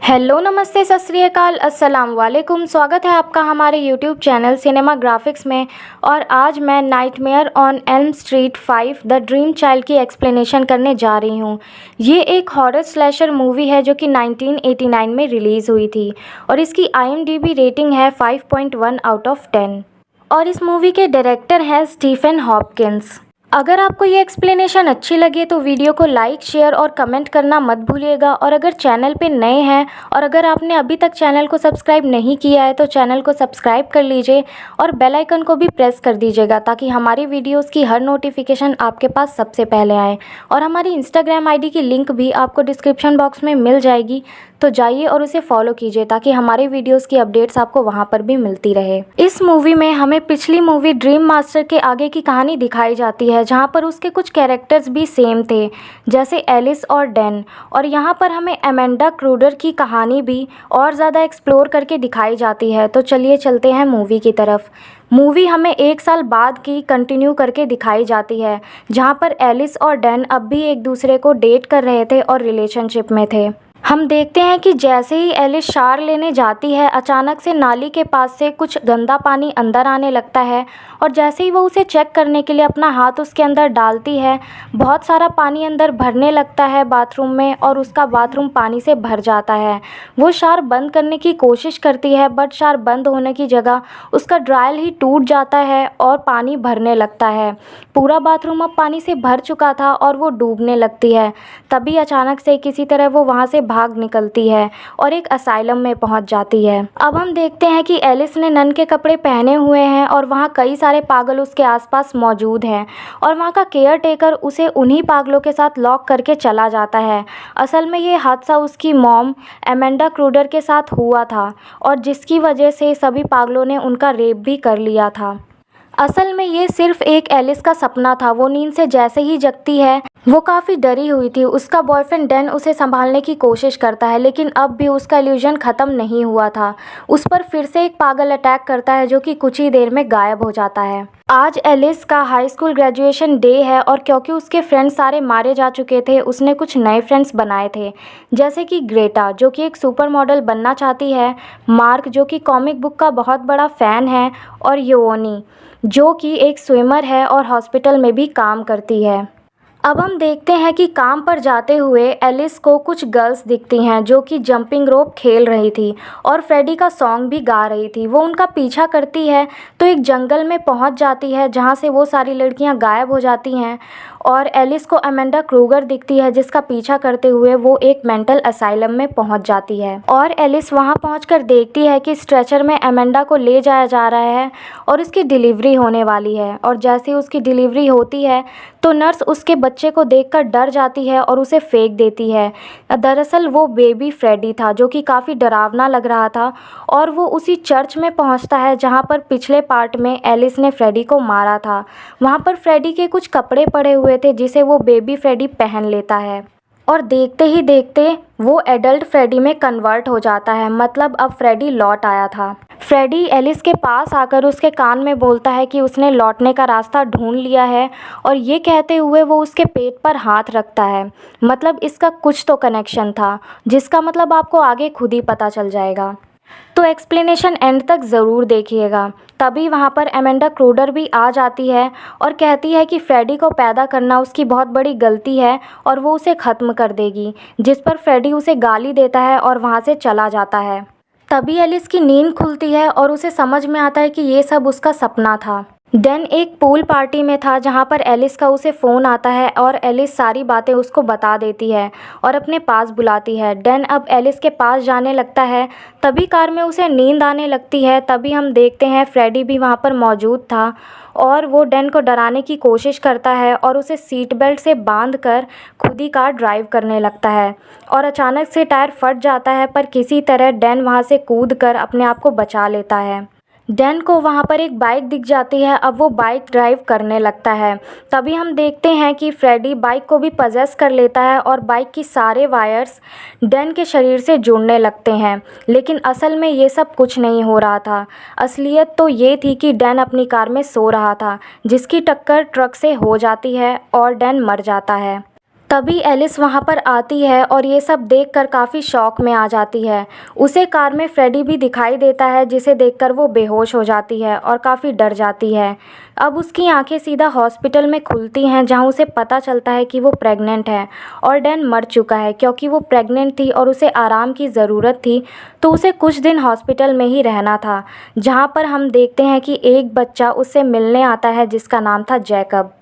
Hello नमस्ते सत श्री अकाल अस्सलाम वालेकुम। स्वागत है आपका हमारे यूट्यूब चैनल सिनेमा ग्राफिक्स में। और आज मैं nightmare on Elm street 5 the dream child की एक्सप्लेनेशन करने जा रही हूँ। ये एक हॉरर स्लैशर मूवी है जो कि 1989 में रिलीज़ हुई थी और इसकी IMDb रेटिंग है 5.1 आउट ऑफ 10 और इस मूवी के डायरेक्टर हैं स्टीफन हॉपकिंस। अगर आपको ये एक्सप्लेनेशन अच्छी लगे तो वीडियो को लाइक, शेयर और कमेंट करना मत भूलिएगा। और अगर चैनल पे नए हैं और अगर आपने अभी तक चैनल को सब्सक्राइब नहीं किया है तो चैनल को सब्सक्राइब कर लीजिए और बेल आइकन को भी प्रेस कर दीजिएगा ताकि हमारी वीडियोस की हर नोटिफिकेशन आपके पास सबसे पहले आए। और हमारी इंस्टाग्राम ID की लिंक भी आपको डिस्क्रिप्शन बॉक्स में मिल जाएगी, तो जाइए और उसे फॉलो कीजिए ताकि हमारे वीडियोस की अपडेट्स आपको वहां पर भी मिलती रहे। इस मूवी में हमें पिछली मूवी ड्रीम मास्टर के आगे की कहानी दिखाई जाती है जहां पर उसके कुछ कैरेक्टर्स भी सेम थे जैसे एलिस और डैन। और यहां पर हमें एमेंडा क्रूडर की कहानी भी और ज़्यादा एक्सप्लोर करके दिखाई जाती है। तो चलिए चलते हैं मूवी की तरफ। मूवी हमें 1 साल बाद की कंटिन्यू करके दिखाई जाती है जहां पर एलिस और डैन अब भी एक दूसरे को डेट कर रहे थे और रिलेशनशिप में थे। हम देखते हैं कि जैसे ही एलिस शार लेने जाती है अचानक से नाली के पास से कुछ गंदा पानी अंदर आने लगता है और जैसे ही वो उसे चेक करने के लिए अपना हाथ उसके अंदर डालती है बहुत सारा पानी अंदर भरने लगता है बाथरूम में और उसका बाथरूम पानी से भर जाता है। वो शार बंद करने की कोशिश करती है बट शार बंद होने की जगह उसका ड्रायल ही टूट जाता है और पानी भरने लगता है। पूरा बाथरूम अब पानी से भर चुका था और वो डूबने लगती है। तभी अचानक से किसी तरह वो वहाँ से भाग निकलती है और एक असाइलम में पहुंच जाती है। अब हम देखते हैं कि एलिस ने नन के कपड़े पहने हुए हैं और वहाँ कई सारे पागल उसके आसपास मौजूद हैं और वहाँ का केयर टेकर उसे उन्हीं पागलों के साथ लॉक करके चला जाता है। असल में ये हादसा उसकी मॉम एमेंडा क्रूडर के साथ हुआ था और जिसकी वजह से सभी पागलों ने उनका रेप भी कर लिया था। असल में ये सिर्फ एक एलिस का सपना था। वो नींद से जैसे ही जगती है वो काफ़ी डरी हुई थी। उसका बॉयफ्रेंड डैन उसे संभालने की कोशिश करता है लेकिन अब भी उसका इल्यूजन ख़त्म नहीं हुआ था। उस पर फिर से एक पागल अटैक करता है जो कि कुछ ही देर में गायब हो जाता है। आज एलिस का हाई स्कूल ग्रेजुएशन डे है और क्योंकि उसके फ्रेंड्स सारे मारे जा चुके थे उसने कुछ नए फ्रेंड्स बनाए थे जैसे कि ग्रेटा जो कि एक सुपर मॉडल बनना चाहती है, मार्क जो कि कॉमिक बुक का बहुत बड़ा फ़ैन है और योनी जो कि एक स्विमर है और हॉस्पिटल में भी काम करती है। अब हम देखते हैं कि काम पर जाते हुए एलिस को कुछ गर्ल्स दिखती हैं जो कि जंपिंग रोप खेल रही थी और फ्रेडी का सॉन्ग भी गा रही थी। वो उनका पीछा करती है तो एक जंगल में पहुंच जाती है जहां से वो सारी लड़कियां गायब हो जाती हैं और एलिस को एमेंडा क्रूगर दिखती है जिसका पीछा करते हुए वो एक मेंटल असाइलम में पहुंच जाती है। और एलिस वहां पहुंचकर देखती है कि स्ट्रेचर में एमेंडा को ले जाया जा रहा है और उसकी डिलीवरी होने वाली है। और जैसे ही उसकी डिलीवरी होती है तो नर्स उसके बच्चे को देखकर डर जाती है और उसे फेंक देती है। दरअसल वो बेबी फ्रेडी था जो कि काफ़ी डरावना लग रहा था और वो उसी चर्च में पहुंचता है जहां पर पिछले पार्ट में एलिस ने फ्रेडी को मारा था। वहां पर फ्रेडी के कुछ कपड़े पड़े हुए थे जिसे वो बेबी फ्रेडी पहन लेता है और देखते ही देखते वो एडल्ट फ्रेडी में कन्वर्ट हो जाता है। मतलब अब फ्रेडी लौट आया था। फ्रेडी एलिस के पास आकर उसके कान में बोलता है कि उसने लौटने का रास्ता ढूंढ लिया है और ये कहते हुए वो उसके पेट पर हाथ रखता है। मतलब इसका कुछ तो कनेक्शन था जिसका मतलब आपको आगे खुद ही पता चल जाएगा, तो एक्सप्लेनेशन एंड तक ज़रूर देखिएगा। तभी वहाँ पर एमेंडा क्रूडर भी आ जाती है और कहती है कि फ्रेडी को पैदा करना उसकी बहुत बड़ी गलती है और वो उसे ख़त्म कर देगी, जिस पर फ्रेडी उसे गाली देता है और वहाँ से चला जाता है। तभी एलिस की नींद खुलती है और उसे समझ में आता है कि ये सब उसका सपना था। डैन एक पूल पार्टी में था जहां पर एलिस का उसे फ़ोन आता है और एलिस सारी बातें उसको बता देती है और अपने पास बुलाती है। डैन अब एलिस के पास जाने लगता है। तभी कार में उसे नींद आने लगती है। तभी हम देखते हैं फ्रेडी भी वहां पर मौजूद था और वो डैन को डराने की कोशिश करता है और उसे सीट बेल्ट से बांध कर खुद ही कार ड्राइव करने लगता है और अचानक से टायर फट जाता है पर किसी तरह डैन वहाँ से कूद कर अपने आप को बचा लेता है। डैन को वहाँ पर एक बाइक दिख जाती है। अब वो बाइक ड्राइव करने लगता है। तभी हम देखते हैं कि फ्रेडी बाइक को भी पजेस कर लेता है और बाइक की सारे वायर्स डैन के शरीर से जुड़ने लगते हैं। लेकिन असल में ये सब कुछ नहीं हो रहा था। असलियत तो ये थी कि डैन अपनी कार में सो रहा था जिसकी टक्कर ट्रक से हो जाती है और डैन मर जाता है। तभी एलिस वहाँ पर आती है और ये सब देखकर काफ़ी शॉक में आ जाती है। उसे कार में फ्रेडी भी दिखाई देता है, जिसे देखकर वो बेहोश हो जाती है और काफ़ी डर जाती है। अब उसकी आंखें सीधा हॉस्पिटल में खुलती हैं, जहाँ उसे पता चलता है कि वो प्रेग्नेंट है और डैन मर चुका है। क्योंकि वो प्रेग्नेंट थी और उसे आराम की ज़रूरत थी, तो उसे कुछ दिन हॉस्पिटल में ही रहना था, जहाँ पर हम देखते हैं कि एक बच्चा उससे मिलने आता है जिसका नाम था जैकब।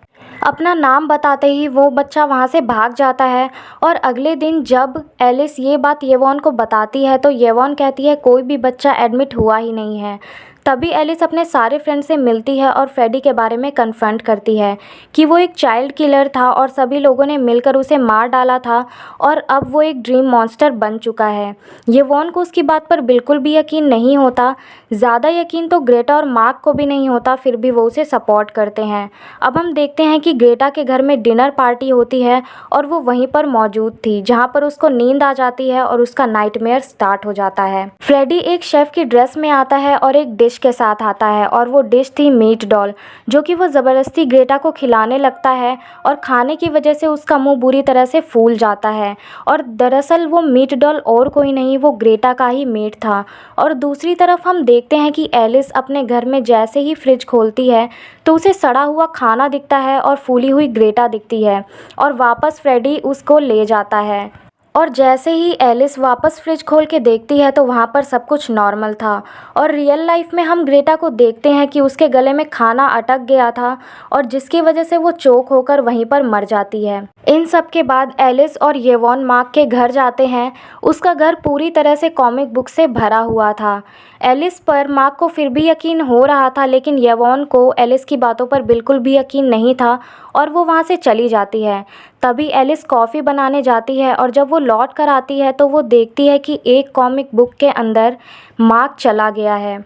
अपना नाम बताते ही वो बच्चा वहाँ से भाग जाता है। और अगले दिन जब एलिस ये बात येवॉन को बताती है, तो येवॉन कहती है कोई भी बच्चा एडमिट हुआ ही नहीं है। तभी एलिस अपने सारे फ्रेंड से मिलती है और फ्रेडी के बारे में कन्फ्रंट करती है कि वो एक चाइल्ड किलर था और सभी लोगों ने मिलकर उसे मार डाला था और अब वो एक ड्रीम मॉन्स्टर बन चुका है। येवॉन को उसकी बात पर बिल्कुल भी यकीन नहीं होता। ज़्यादा यकीन तो ग्रेटा और मार्क को भी नहीं होता, फिर भी वो उसे सपोर्ट करते हैं। अब हम देखते हैं कि ग्रेटा के घर में डिनर पार्टी होती है और वो वहीं पर मौजूद थी, जहाँ पर उसको नींद आ जाती है और उसका नाइटमेयर स्टार्ट हो जाता है। फ्रेडी एक शेफ की ड्रेस में आता है और एक डिश के साथ आता है और वो डिश थी मीट डॉल, जो कि वो ज़बरदस्ती ग्रेटा को खिलाने लगता है और खाने की वजह से उसका मुंह बुरी तरह से फूल जाता है। और दरअसल वो मीट डॉल और कोई नहीं, वो ग्रेटा का ही मीट था। और दूसरी तरफ हम देखते हैं कि एलिस अपने घर में जैसे ही फ्रिज खोलती है, तो उसे सड़ा हुआ खाना दिखता है और फूली हुई ग्रेटा दिखती है और वापस फ्रेडी उसको ले जाता है। और जैसे ही एलिस वापस फ्रिज खोल के देखती है, तो वहाँ पर सब कुछ नॉर्मल था। और रियल लाइफ में हम ग्रेटा को देखते हैं कि उसके गले में खाना अटक गया था और जिसकी वजह से वो चोक होकर वहीं पर मर जाती है। इन सब के बाद एलिस और येवॉन मार्क के घर जाते हैं। उसका घर पूरी तरह से कॉमिक बुक से भरा हुआ था। एलिस पर मार्क को फिर भी यकीन हो रहा था, लेकिन येवॉन को एलिस की बातों पर बिल्कुल भी यकीन नहीं था और वो वहाँ से चली जाती है। तभी एलिस कॉफ़ी बनाने जाती है और जब वो लौट कर आती है, तो वो देखती है कि एक कॉमिक बुक के अंदर मार्क चला गया है।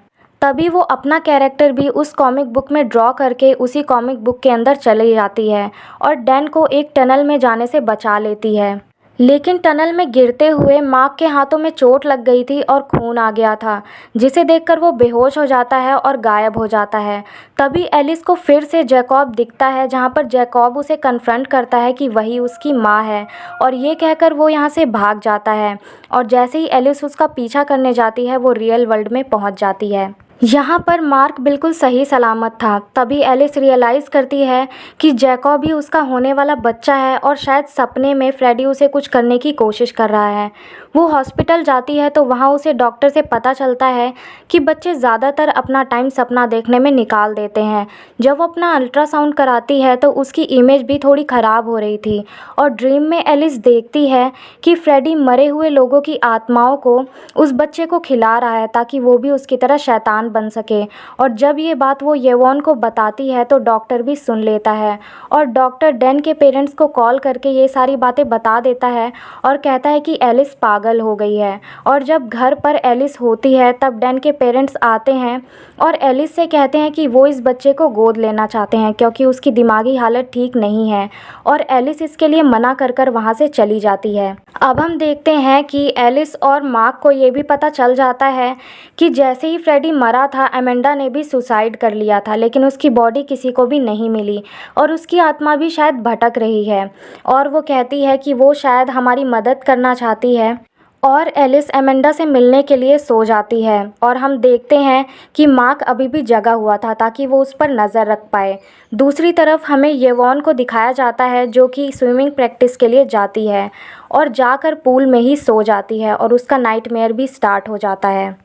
तभी वो अपना कैरेक्टर भी उस कॉमिक बुक में ड्रॉ करके उसी कॉमिक बुक के अंदर चली जाती है और डैन को एक टनल में जाने से बचा लेती है। लेकिन टनल में गिरते हुए मार्क के हाथों में चोट लग गई थी और खून आ गया था, जिसे देखकर वो बेहोश हो जाता है और गायब हो जाता है। तभी एलिस को फिर से जैकॉब दिखता है, जहाँ पर जैकॉब उसे कन्फ्रंट करता है कि वही उसकी माँ है और ये कहकर वो यहाँ से भाग जाता है। और जैसे ही एलिस उसका पीछा करने जाती है, वो रियल वर्ल्ड में पहुँच जाती है। यहाँ पर मार्क बिल्कुल सही सलामत था। तभी एलिस रियलाइज़ करती है कि जैकॉब ही उसका होने वाला बच्चा है और शायद सपने में फ्रेडी उसे कुछ करने की कोशिश कर रहा है। वो हॉस्पिटल जाती है, तो वहाँ उसे डॉक्टर से पता चलता है कि बच्चे ज़्यादातर अपना टाइम सपना देखने में निकाल देते हैं। जब वो अपना अल्ट्रासाउंड कराती है, तो उसकी इमेज भी थोड़ी ख़राब हो रही थी और ड्रीम में एलिस देखती है कि फ्रेडी मरे हुए लोगों की आत्माओं को उस बच्चे को खिला रहा है, ताकि वो भी उसकी तरह शैतान बन सके। और जब ये बात वो येवॉन को बताती है, तो डॉक्टर भी सुन लेता है और डॉक्टर डैन के पेरेंट्स को कॉल करके ये सारी बातें बता देता है और कहता है कि एलिस पागल हो गई है। और जब घर पर एलिस होती है, तब डैन के पेरेंट्स आते हैं और एलिस से कहते हैं कि वो इस बच्चे को गोद लेना चाहते हैं, क्योंकि उसकी दिमागी हालत ठीक नहीं है। और एलिस इसके लिए मना कर कर वहाँ से चली जाती है। अब हम देखते हैं कि एलिस और मार्क को ये भी पता चल जाता है कि जैसे ही फ्रेडी मरा था, अमेंडा ने भी सुसाइड कर लिया था, लेकिन उसकी बॉडी किसी को भी नहीं मिली और उसकी आत्मा भी शायद भटक रही है। और वो कहती है कि वो शायद हमारी मदद करना चाहती है। और एलिस अमेंडा से मिलने के लिए सो जाती है और हम देखते हैं कि मार्क अभी भी जगा हुआ था, ताकि वो उस पर नज़र रख पाए। दूसरी तरफ हमें येवॉन को दिखाया जाता है, जो कि स्विमिंग प्रैक्टिस के लिए जाती है और जाकर पूल में ही सो जाती है और उसका नाइटमेयर भी स्टार्ट हो जाता है।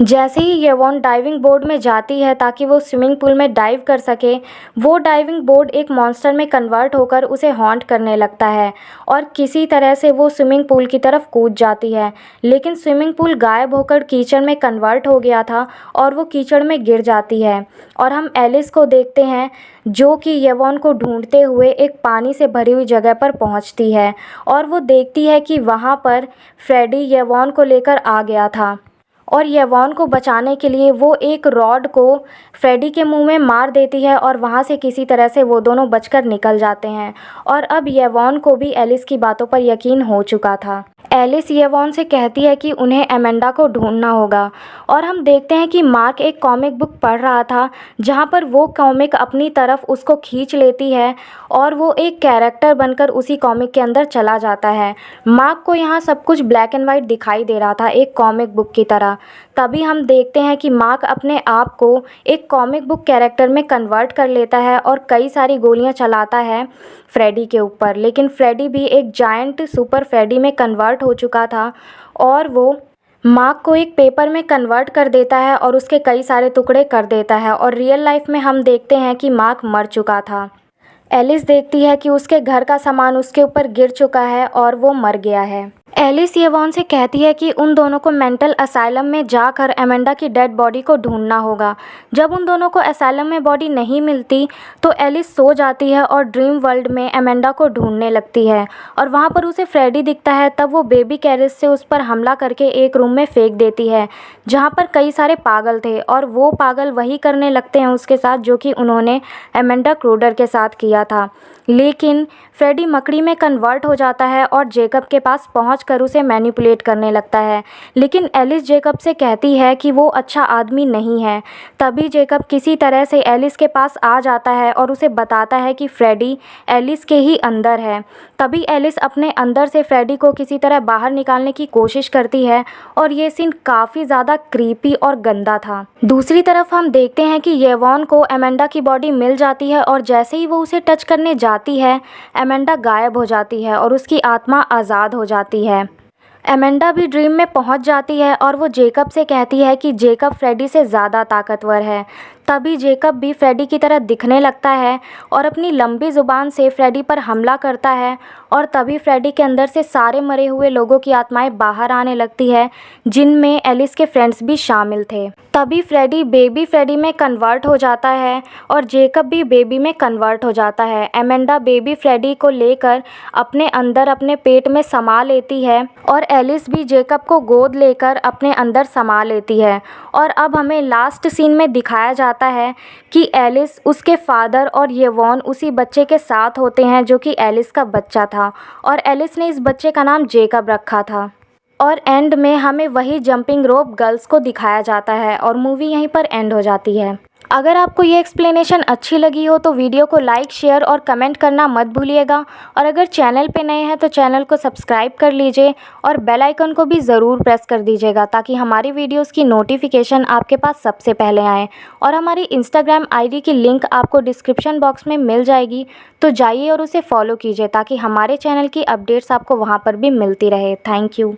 जैसे ही येवॉन डाइविंग बोर्ड में जाती है ताकि वो स्विमिंग पूल में डाइव कर सके, वो डाइविंग बोर्ड एक मॉन्स्टर में कन्वर्ट होकर उसे हॉन्ट करने लगता है और किसी तरह से वो स्विमिंग पूल की तरफ कूद जाती है। लेकिन स्विमिंग पूल गायब होकर कीचड़ में कन्वर्ट हो गया था और वो कीचड़ में गिर जाती है। और हम एलिस को देखते हैं, जो कि येवॉन को ढूंढते हुए एक पानी से भरी हुई जगह पर पहुंचती है और वो देखती है कि वहाँ पर फ्रेडी येवॉन को लेकर आ गया था और येवॉन को बचाने के लिए वो एक रॉड को फ्रेडी के मुंह में मार देती है और वहाँ से किसी तरह से वो दोनों बचकर निकल जाते हैं। और अब येवॉन को भी एलिस की बातों पर यकीन हो चुका था। एलिस येवॉन से कहती है कि उन्हें एमेंडा को ढूंढना होगा और हम देखते हैं कि मार्क एक कॉमिक बुक पढ़ रहा था जहाँ पर वो कॉमिक अपनी तरफ उसको खींच लेती है और वो एक कैरेक्टर बनकर उसी कॉमिक के अंदर चला जाता है। मार्क को यहाँ सब कुछ ब्लैक एंड वाइट दिखाई दे रहा था, एक कॉमिक बुक की तरह। तभी हम देखते हैं कि मार्क अपने आप को एक कॉमिक बुक कैरेक्टर में कन्वर्ट कर लेता है और कई सारी गोलियां चलाता है फ्रेडी के ऊपर। लेकिन फ्रेडी भी एक जायंट सुपर फ्रेडी में कन्वर्ट हो चुका था और वो मार्क को एक पेपर में कन्वर्ट कर देता है और उसके कई सारे टुकड़े कर देता है। और रियल लाइफ में हम देखते हैं कि मार्क मर चुका था। एलिस देखती है कि उसके घर का सामान उसके ऊपर गिर चुका है और वो मर गया है। एलिस येवॉन से कहती है कि उन दोनों को मेंटल असाइलम में जाकर एमेंडा की डेड बॉडी को ढूंढना होगा। जब उन दोनों को असाइलम में बॉडी नहीं मिलती तो एलिस सो जाती है और ड्रीम वर्ल्ड में एमेंडा को ढूंढने लगती है और वहाँ पर उसे फ्रेडी दिखता है। तब वो बेबी कैरेज से उस पर हमला करके एक रूम में फेंक देती है जहाँ पर कई सारे पागल थे और वो पागल वही करने लगते हैं उसके साथ जो कि उन्होंने एमेंडा क्रूडर के साथ किया था। लेकिन फ्रेडी मकड़ी में कन्वर्ट हो जाता है और जेकब के पास पहुंचकर उसे मैनिपुलेट करने लगता है। लेकिन एलिस जेकब से कहती है कि वो अच्छा आदमी नहीं है। तभी जेकब किसी तरह से एलिस के पास आ जाता है और उसे बताता है कि फ्रेडी एलिस के ही अंदर है। तभी एलिस अपने अंदर से फ्रेडी को किसी तरह बाहर निकालने की कोशिश करती है और ये सीन काफ़ी ज़्यादा क्रीपी और गंदा था। दूसरी तरफ हम देखते हैं कि येवॉन को एमेंडा की बॉडी मिल जाती है और जैसे ही वो उसे टच करने जाती है एमेंडा गायब हो जाती है और उसकी आत्मा आज़ाद हो जाती है। एमेंडा भी ड्रीम में पहुंच जाती है और वो जेकब से कहती है कि जेकब फ्रेडी से ज़्यादा ताकतवर है। तभी जेकब भी फ्रेडी की तरह दिखने लगता है और अपनी लंबी ज़ुबान से फ्रेडी पर हमला करता है और तभी फ्रेडी के अंदर से सारे मरे हुए लोगों की आत्माएं बाहर आने लगती है जिनमें एलिस के फ्रेंड्स भी शामिल थे। तभी फ्रेडी बेबी फ्रेडी में कन्वर्ट हो जाता है और जेकब भी बेबी में कन्वर्ट हो जाता है। एमेंडा बेबी फ्रेडी को लेकर अपने अंदर अपने पेट में समा लेती है और एलिस भी जेकब को गोद लेकर अपने अंदर समा लेती है। और अब हमें लास्ट सीन में दिखाया जाता है कि एलिस, उसके फादर और येवॉन उसी बच्चे के साथ होते हैं जो कि एलिस का बच्चा था और एलिस ने इस बच्चे का नाम जेकब रखा था। और एंड में हमें वही जंपिंग रोप गर्ल्स को दिखाया जाता है और मूवी यहीं पर एंड हो जाती है। अगर आपको ये एक्सप्लेनेशन अच्छी लगी हो तो वीडियो को लाइक, शेयर और कमेंट करना मत भूलिएगा। और अगर चैनल पे नए हैं तो चैनल को सब्सक्राइब कर लीजिए और बेल आइकन को भी ज़रूर प्रेस कर दीजिएगा ताकि हमारी वीडियोस की नोटिफिकेशन आपके पास सबसे पहले आए। और हमारी इंस्टाग्राम आईडी की लिंक आपको डिस्क्रिप्शन बॉक्स में मिल जाएगी, तो जाइए और उसे फॉलो कीजिए ताकि हमारे चैनल की अपडेट्स आपको वहाँ पर भी मिलती रहे। Thank you.